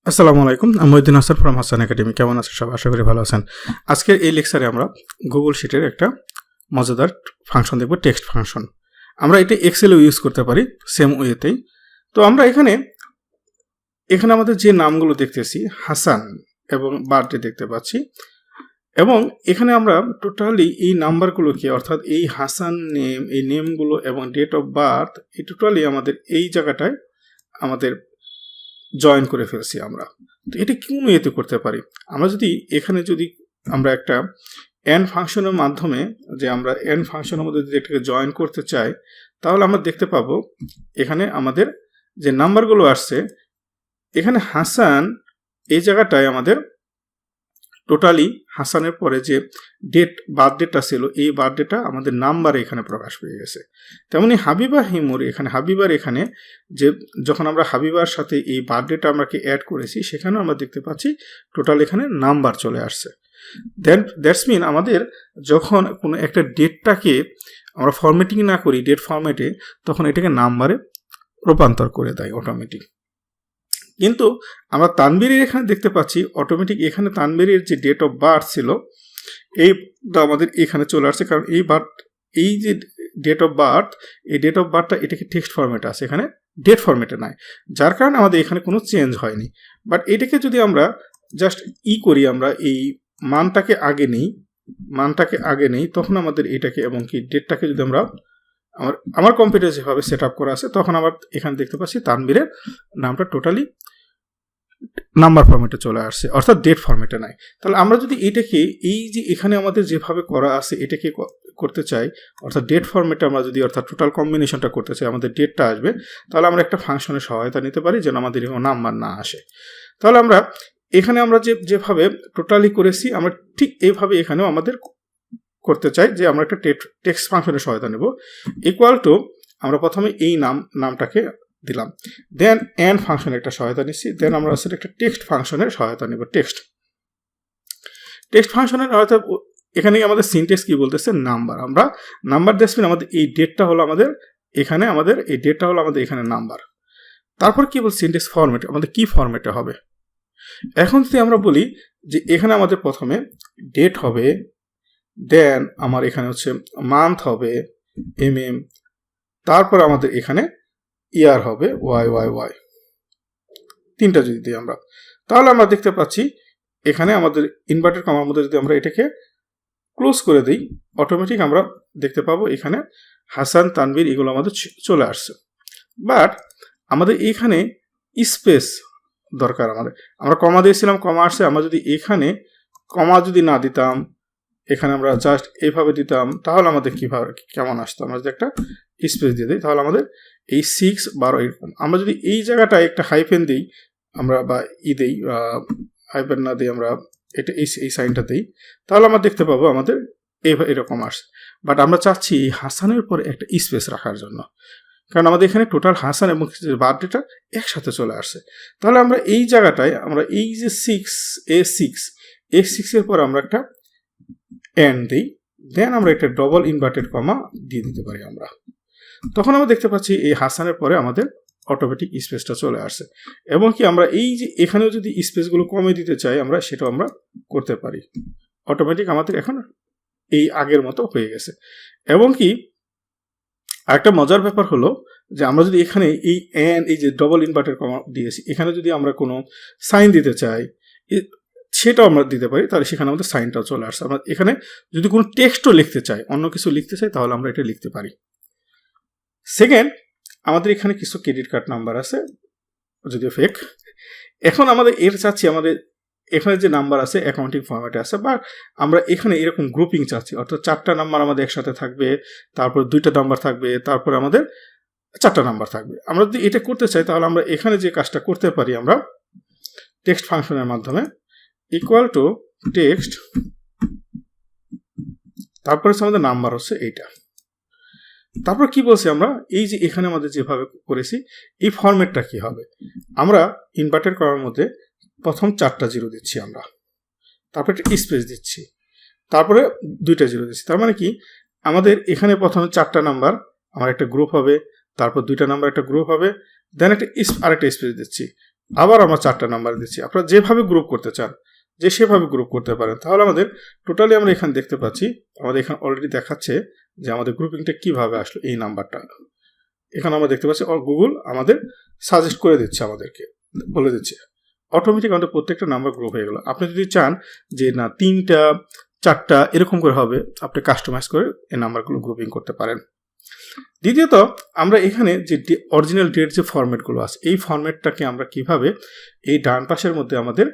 আসসালামু আলাইকুম, আমি মহিউদ্দিন হাসান ফ্রম হাসান একাডেমি। কেমন আছেন সবাই? আশা করি ভালো আছেন। আজকের এই লেকচারে আমরা গুগল শিটের একটা মজাদার ফাংশন দেখব, টেক্সট ফাংশন। আমরা এটা এক্সেলেও ইউজ করতে পারি সেম ওয়েতেই। তো আমরা এখানে আমাদের যে নামগুলো দেখতেছি, হাসান এবং বার্থডে দেখতে পাচ্ছি, এবং এখানে আমরা টোটালি এই নাম্বারগুলোকে, অর্থাৎ এই হাসান নেম, এই নেমগুলো এবং ডেট অফ বার্থ, এই টোটালি আমাদের এই জায়গাটায় আমাদের জয়েন করে ফেলছি আমরা। তো এটা কোন ইয়েতে করতে পারি? আমরা যদি এখানে আমরা একটা এন ফাংশনের মাধ্যমে, যে আমরা এন ফাংশনের মধ্যে যদি এটাকে জয়েন করতে চাই, তাহলে আমরা দেখতে পাবো এখানে আমাদের যে নাম্বারগুলো আসছে, এখানে হাসান এই জায়গাটায় আমাদের টোটালি হাসানের পরে যে বার্থডেটা ছিল, এই বার্থডেটা আমাদের নাম্বারে এখানে প্রকাশ পেয়ে গেছে। তেমনি হাবিবা হিমুর, এখানে হাবিবার এখানে যে যখন আমরা হাবিবার সাথে এই বার্থডেটা আমরাকে অ্যাড করেছি, সেখানেও আমরা দেখতে পাচ্ছি টোটাল এখানে নাম্বার চলে আসছে। দ্যাটস মিন আমাদের যখন কোনো একটা ডেটটাকে আমরা ফরম্যাটিং না করি ডেট ফরম্যাটে, তখন এটাকে নাম্বারে রূপান্তর করে দেয় অটোমেটিক। কিন্তু আমরা তানবীরের এখানে দেখতে পাচ্ছি অটোমেটিক এখানে তানবীরের যে ডেট অফ বার্থ ছিল, এইটা আমাদের এখানে চলে আসছে, কারণ এই যে ডেট অফ বার্থ, এই ডেট অফ বার্থটা এটাকে টেক্সট ফরম্যাটে আছে, এখানে ডেট ফরম্যাটে নাই, যার কারণে আমাদের এখানে কোনো চেঞ্জ হয়নি। বাট এটাকে যদি আমরা জাস্ট করি, আমরা এই মানটাকে আগে নেই, তখন আমাদের এটাকে এবং কি ডেটটাকে যদি আমরা আমার কম্পিউটার যেভাবে সেট আপ করা আছে, তখন আবার এখানে দেখতে পাচ্ছি তানবীরের নামটা টোটালি নাম্বার ফরম্যাটে চলে আসছে, অর্থাৎ ডেট ফরম্যাটে নাই। তাহলে আমরা যদি এটাকে এই যে এখানে আমাদের যেভাবে করা আছে এটাকে করতে চাই, অর্থাৎ ডেট ফরম্যাটে আমরা যদি অর্থাৎ টোটাল কম্বিনেশনটা করতে চাই, আমাদের ডেটটা আসবে, তাহলে আমরা একটা ফাংশনের সহায়তা নিতে পারি যেন আমাদের এরকম নাম্বার না আসে। তাহলে আমরা এখানে আমরা যেভাবে টোটালি করেছি, আমরা ঠিক এইভাবে এখানেও আমাদের করতে চাই যে আমরা একটা টেক্সট ফাংশনের সহায়তা নেব। ইকুয়াল টু আমরা প্রথমে এই নামটাকে দিলাম, দেন এন ফাংশনের একটা সহায়তা নিচ্ছি, দেন আমরা আসলে একটা টেক্সট ফাংশনের সহায়তা নেব। টেক্সট ফাংশনের সহায়তা এখানে আমাদের সিনট্যাক্স কি বলতেছে, নাম্বার। আমরা নাম্বার দেখবেন আমাদের এই ডেটটা হলো আমাদের এখানে, এখানে নাম্বার। তারপর কি বলছি, সিনট্যাক্স ফরম্যাট, আমাদের কি ফরম্যাটে হবে। এখন যদি আমরা বলি যে এখানে আমাদের প্রথমে ডেট হবে, দেন আমার এখানে হচ্ছে মান্থ হবে mm, তারপর আমাদের এখানে ইয়ার হবে y, তিনটা যদি দিই আমরা, তাহলে আমরা দেখতে পাচ্ছি এখানে আমাদের ইনভার্টেড কমার মধ্যে যদি আমরা এটাকে ক্লোজ করে দিই, অটোমেটিক আমরা দেখতে পাবো এখানে হাসান, তানভীর এগুলো আমাদের চলে আসছে। বাট আমাদের এখানে স্পেস দরকার, আমরা কমা দিয়েছিলাম, কমা আসছে, আমরা যদি এখানে কমা যদি না দিতাম, এখানে আমরা জাস্ট এইভাবে দিতাম, তাহলে আমাদের কেমন আসতো। আমরা যদি একটা স্পেস দিয়ে দিই, তাহলে আমাদের এই 6, 12 এরকম। আমরা যদি এই জায়গাটায় একটা হাইফেন দিই আমরা, বা দেই, হাইফেন না দিই আমরা, এটা এই সাইনটা দিই, তাহলে আমরা দেখতে পাবো আমাদের এরকম আসছে। বাট আমরা চাচ্ছি এই হাসানের পরে একটা স্পেস রাখার জন্য, কারণ আমাদের এখানে টোটাল হাসান এবং বার্থডেটা একসাথে চলে আসছে। তাহলে আমরা এই জায়গাটায় আমরা এই যে 6 এর পর আমরা একটা এন্ড দিই, দেন আমরা একটা ডবল ইনভার্টেড কমা দিয়ে দিতে পারি আমরা। তখন আমরা দেখতে পাচ্ছি এই হাসানের পরে আমাদের অটোমেটিক স্পেসটা চলে আসছে, এবং কি আমরা এই যে এখানেও যদি স্পেসগুলো কমে দিতে চাই আমরা, সেটাও আমরা করতে পারি। অটোমেটিক আমাদের এখন এই আগের মতো হয়ে গেছে। এবং কি আরেকটা মজার ব্যাপার হলো যে আমরা যদি এখানে এই যে ডবল ইনভার্টেড কমা দিয়েছি, এখানে যদি আমরা কোনো সাইন দিতে চাই, সেটাও আমরা দিতে পারি, তাহলে সেখানে আমাদের সাইনটাও চলে আসছে। আমরা এখানে যদি কোনো টেক্সটও লিখতে চাই, অন্য কিছু লিখতে চাই, তাহলে আমরা এটা লিখতে পারি। সেকেন্ড, আমাদের এখানে কিছু ক্রেডিট কার্ড নাম্বার আছে, যদিও ফেক। এখন আমাদের চাচ্ছি আমাদের এখানে যে নাম্বার আছে অ্যাকাউন্টিং ফরম্যাটে আছে, বা আমরা এখানে এরকম গ্রুপিং চাচ্ছি, অর্থাৎ 4টা নাম্বার আমাদের একসাথে থাকবে, তারপর 2টা নাম্বার থাকবে, তারপর আমাদের 4টা নাম্বার থাকবে। আমরা যদি এটা করতে চাই, তাহলে আমরা এখানে যে কাজটা করতে পারি, আমরা টেক্সট ফাংশনের মাধ্যমে ইকুয়াল টু টেক্সট, তারপরে আমাদের নাম্বার হচ্ছে এইটা। তারপর কি বলছি আমরা, এই যে এখানে আমাদের যেভাবে করেছি, এই ফরম্যাটটা কি হবে, আমরা ইনভার্টেড করার মধ্যে প্রথম 4টা 0 দিচ্ছি আমরা, তারপর একটা স্পেস দিচ্ছি, তারপরে 2টা 0 দিচ্ছি। তার মানে কি আমাদের এখানে প্রথমে 4টা নাম্বার আমার একটা গ্রুপ হবে, তারপর 2টা নাম্বার একটা গ্রুপ হবে, দেন আরেকটা স্পেস দিচ্ছি, আবার আমরা 4টা নাম্বার দিচ্ছি। আপনারা যেভাবে গ্রুপ করতে চান যে সেভাবে গ্রুপ করতে পারেন। তাহলে আমাদের টোটালি আমরা এখানে দেখতে পাচ্ছি, আমাদের এখানে অলরেডি দেখাচ্ছে যে আমাদের গ্রুপিংটা কিভাবে আসলো এই নাম্বারটা। এখানে আমরা দেখতে পাচ্ছি গুগল আমাদের সাজেস্ট করে দিচ্ছে, আমাদেরকে বলে দিচ্ছে অটোমেটিক আমাদের প্রত্যেকটা নাম্বার গ্রুপ হয়ে গেল। আপনি যদি চান যে না 3টা 4টা এরকম করে হবে, আপনি কাস্টমাইজ করে এই নাম্বারগুলো গ্রুপিং করতে পারেন। দ্বিতীয়ত আমরা এখানে যে অরিজিনাল ডেট যে ফরম্যাটগুলো আছে এই ফরম্যাটটাকে আমরা কিভাবে এই ডান পাশের মধ্যে আমাদের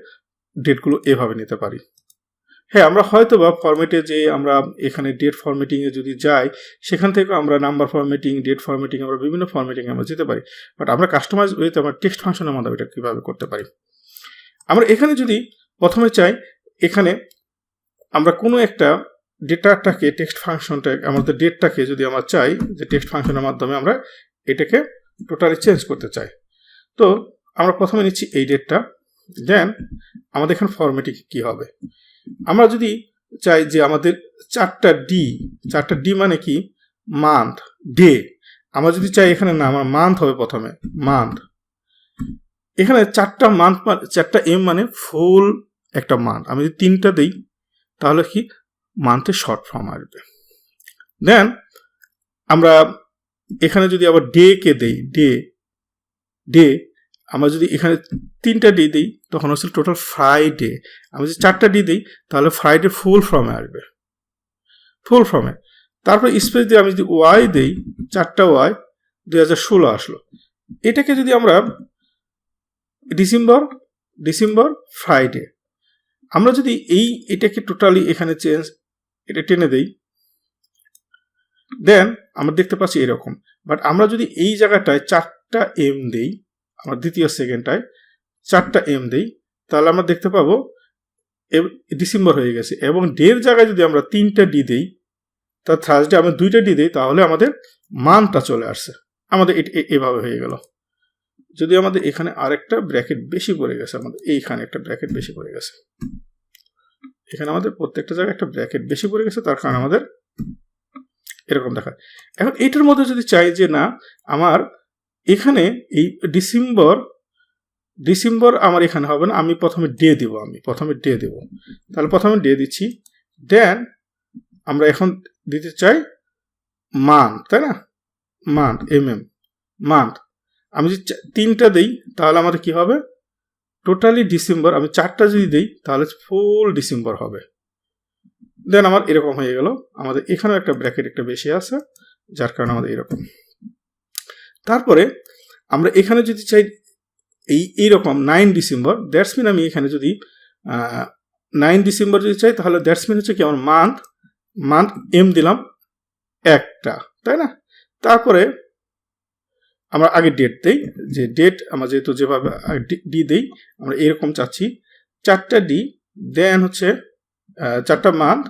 ডেটগুলো এভাবে নিতে পারি। হ্যাঁ, আমরা হয়তো বা ফরম্যাটে যে আমরা এখানে ডেট ফরম্যাটিংয়ে যদি যাই সেখান থেকে আমরা নাম্বার ফরম্যাটিং, ডেট ফরম্যাটিং, আমরা বিভিন্ন ফরম্যাটিং আমরা যেতে পারি। বাট আমরা কাস্টমাইজ ওয়েতে আমরা টেক্সট ফাংশনের মাধ্যমে এটা কীভাবে করতে পারি। আমরা এখানে যদি প্রথমে চাই, এখানে আমরা কোনো একটা ডেটাটাকে টেক্সট ফাংশনটা আমাদের ডেটটাকে যদি আমরা চাই যে টেক্সট ফাংশনের মাধ্যমে আমরা এটাকে টোটালি চেঞ্জ করতে চাই, তো আমরা প্রথমে নিচ্ছি এই ডেটটা। দেন আমাদের এখানে ফরম্যাটিং কী হবে, আমরা যদি চাই যে আমাদের 4টা ডি মানে কি মান্থ, ডে। আমরা যদি চাই এখানে না আমার মান্থ হবে, প্রথমে মান্থ। এখানে 4টা মান্থ, 4টা এম মানে ফুল একটা মান্থ। আমি যদি 3টা দিই তাহলে কি মান্থের শর্ট ফর্ম আসবে। দেন আমরা এখানে যদি আবার ডে কে দেই, ডে আমরা যদি এখানে 3টা ডি দিই তখন হচ্ছে টোটাল ফ্রাইডে। আমি যদি 4টা ডি দিই তাহলে ফ্রাইডে ফুল ফর্মে আসবে, ফুল ফর্মে। তারপর স্পেস দিয়ে আমি যদি ওয়াই দিই, 4টা ওয়াই 2016 আসলো। এটাকে যদি আমরা ডিসেম্বর ফ্রাইডে, আমরা যদি এটাকে টোটালি এখানে চেঞ্জ এটা টেনে দেই, দেন আমরা দেখতে পাচ্ছি এরকম। বাট আমরা যদি এই জায়গাটায় 4টা এম দেই, আমার দ্বিতীয় সেকেন্ডটায় 4টা এম দেই, তাহলে আমরা দেখতে পাবো ডিসেম্বর হয়ে গেছে। এবং ডের জায়গায় যদি আমরা 3টা ডি দিই, তার থার্সডে আমরা 2টা ডি দিই, তাহলে আমাদের মান্থটা চলে আসছে। আমাদের এভাবে হয়ে গেল। যদি আমাদের এখানে আরেকটা ব্র্যাকেট বেশি পড়ে গেছে, আমাদের এইখানে একটা ব্র্যাকেট বেশি পড়ে গেছে, এখানে আমাদের প্রত্যেকটা জায়গায় একটা ব্র্যাকেট বেশি পড়ে গেছে, তার কারণে আমাদের এরকম দেখায়। এখন এটার মধ্যে যদি চাই যে না আমার এখানে এই ডিসেম্বর আমার এখানে হবে না, আমি প্রথমে ডে দেব, তাহলে প্রথমে ডে দিচ্ছি। দেন আমরা এখন দিতে চাই মান্থ, তাই না, মান্থ মান্থ। আমি যদি 3টা দিই তাহলে আমাদের কি হবে টোটালি ডিসেম্বর। আমি 4টা যদি দিই তাহলে ফুল ডিসেম্বর হবে। দেন আমার এরকম হয়ে গেল। আমাদের এখানেও একটা ব্র্যাকেট একটা বেশি আছে, যার কারণে আমাদের এরকম। তারপরে আমরা এখানে যদি চাই এইরকম 9 ডিসেম্বর, দ্যাটস মিন আমি এখানে যদি 9 ডিসেম্বর যদি চাই তাহলে দ্যাটস মিন হচ্ছে কি আমার মান্থ এম দিলাম একটা, তাই না। তারপরে আমরা আগে ডেট দেই, যে ডেট আমরা যেহেতু যেভাবে ডি দেই আমরা এরকম চাচ্ছি 4টা ডি, দেন হচ্ছে 4টা মান্থ।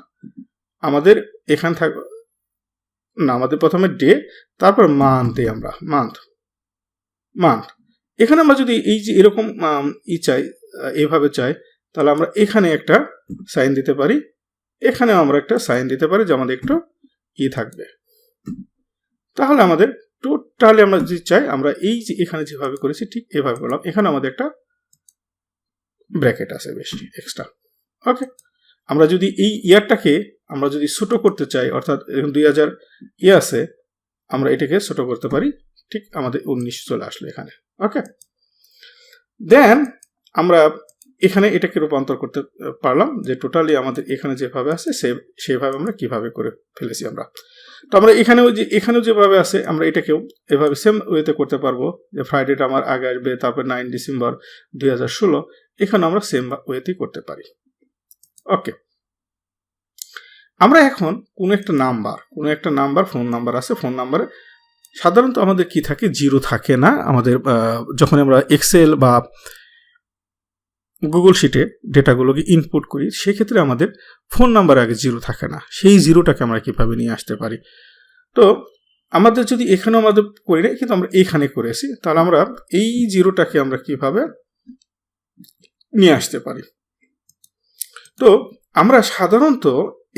আমাদের এখানে থাকবে না, আমাদের প্রথমে ডে, তারপর মান্থ দিই আমরা মান্থ। এখানে আমরা যদি এই যে এরকম চাই, এভাবে চাই, তাহলে আমরা এখানে একটা সাইন দিতে পারি, এখানেও আমরা একটা সাইন দিতে পারি, যে আমাদের একটু থাকবে। তাহলে আমাদের টোটালি আমরা যদি চাই আমরা এই যে এখানে যেভাবে করেছি ঠিক এভাবে করলাম। এখানে আমাদের একটা ব্র্যাকেট আছে বেশি এক্সট্রা। ওকে, আমরা যদি এই ইয়ারটাকে আমরা যদি ছোট করতে চাই, অর্থাৎ 2000 আছে, আমরা এটাকে ছোট করতে পারি, ঠিক আমাদের 19 চলে আসলো এখানে। ওকে, দেন আমরা এখানে এটাকে রূপান্তর করতে পারলাম, যে টোটালি আমাদের এখানে যেভাবে আছে সেভাবে আমরা কিভাবে করে ফেলেছি আমরা। তো আমরা এখানেও যেভাবে আছে আমরা এটাকেও এভাবে সেম ওয়েতে করতে পারবো, যে ফ্রাইডেটা আমার আগে আসবে, তারপর 9 ডিসেম্বর 2016, এখানে আমরা সেম ওয়েতেই করতে পারি। ওকে, আমরা এখন কোনো একটা নাম্বার ফোন নাম্বার আছে, ফোন নাম্বারে সাধারণত আমাদের কি থাকে, জিরো থাকে না। আমাদের যখন আমরা এক্সেল বা গুগল শিটে ডেটাগুলোকে ইনপুট করি, সেক্ষেত্রে আমাদের ফোন নাম্বার আগে জিরো থাকে না। সেই জিরোটাকে আমরা কিভাবে নিয়ে আসতে পারি, তো আমাদের যদি এখানেও আমাদের করি না, কিন্তু আমরা এখানে করেছি, তাহলে আমরা এই জিরোটাকে আমরা কিভাবে নিয়ে আসতে পারি। তো আমরা সাধারণত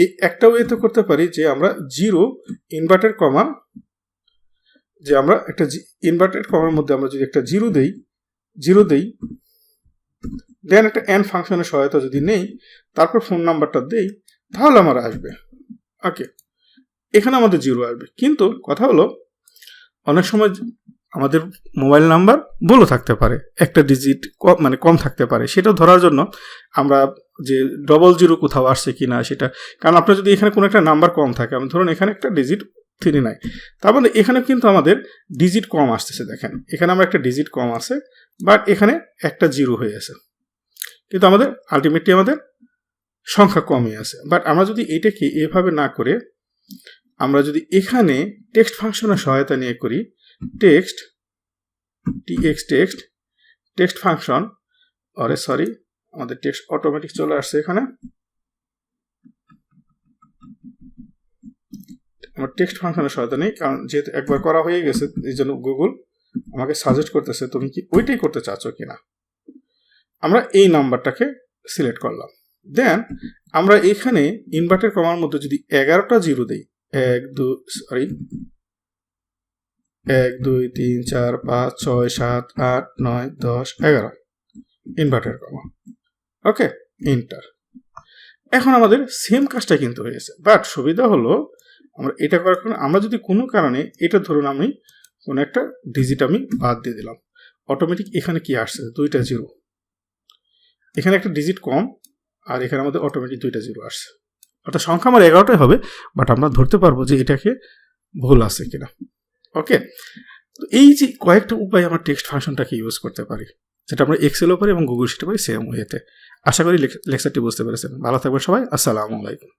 এই একটা ওয়েতে করতে পারি, যে আমরা জিরো ইনভার্টেড কমা, যে আমরা একটা ইনভার্টেড কমার মধ্যে আমরা যদি একটা জিরো দেই, 0 দেই, দেন একটা এন্ড ফাংশনের সহায়তা যদি নেই, তারপর ফোন নাম্বারটা দেই, তাহলে আমার আসবে। ওকে, এখানে আমাদের 0 আসবে। কিন্তু কথা হলো অনেক সময় আমাদের মোবাইল নাম্বার ভুলও থাকতে পারে, একটা ডিজিট মানে কম থাকতে পারে। সেটা ধরার জন্য আমরা যে 00 কোথাও আসছে কিনা সেটা, কারণ আপনার যদি এখানে কোনো একটা নাম্বার কম থাকে, আমি ধরুন এখানে একটা ডিজিট 3 নাই, তার মানে এখানে কিন্তু আমাদের ডিজিট কম আসতেছে। দেখেন এখানে আমার একটা ডিজিট কম আছে, বাট এখানে একটা 0 হয়ে আছে, কিন্তু আমাদের আলটিমেটলি আমাদের সংখ্যা কমই আছে। বাট আমরা যদি এটাকে এভাবে না করে আমরা যদি এখানে টেক্সট ফাংশনের সহায়তা নিয়ে করি, টেক্সট টেক্সট ফাংশন, সরি আমাদের টেক্সট অটোমেটিক চলে আসছে এখানে, আমার টেক্সট ফাংশনের সহায়তা নেই, কারণ যেহেতু একবার করা হয়ে গেছে, এই জন্য গুগল আমাকে সাজেস্ট করতেছে তুমি কি ওইটাই করতে চাচ্ছ কিনা। আমরা এই নাম্বারটাকে সিলেক্ট করলাম, দেন আমরা এখানে ইনভার্টেড কমার মধ্যে যদি 11টা 0 দেই, 1 2 3 4 5 6 7 8 9 10 11 ইনভার্টেড কমা। ওকে, এন্টার। এখন আমাদের সেম কাজটা কিন্তু হয়ে গেছে, বাট সুবিধা হলো আমরা এটা করার কারণে আমরা যদি কোনো কারণে এটা ধরুন আমি কোনো একটা ডিজিট আমি বাদ দিয়ে দিলাম, অটোমেটিক এখানে কি আসছে 2টা 0, এখানে একটা ডিজিট কম, আর এখানে আমাদের অটোমেটিক 2টা 0 আসছে, অর্থাৎ সংখ্যা আমার 11টাই হবে, বাট আমরা ধরতে পারবো যে এটাকে ভুল আছে কিনা। ওকে, তো এই যে কয়েকটা উপায় আমরা টেক্সট ফাংশনটাকে ইউজ করতে পারি, যেটা আমরা এক্সেলও পারি এবং গুগল শিটে পারি সেম ওয়েতে। আশা করি লেকচারটি বুঝতে পেরেছেন। ভালো থাকবেন সবাই, আসসালামু আলাইকুম।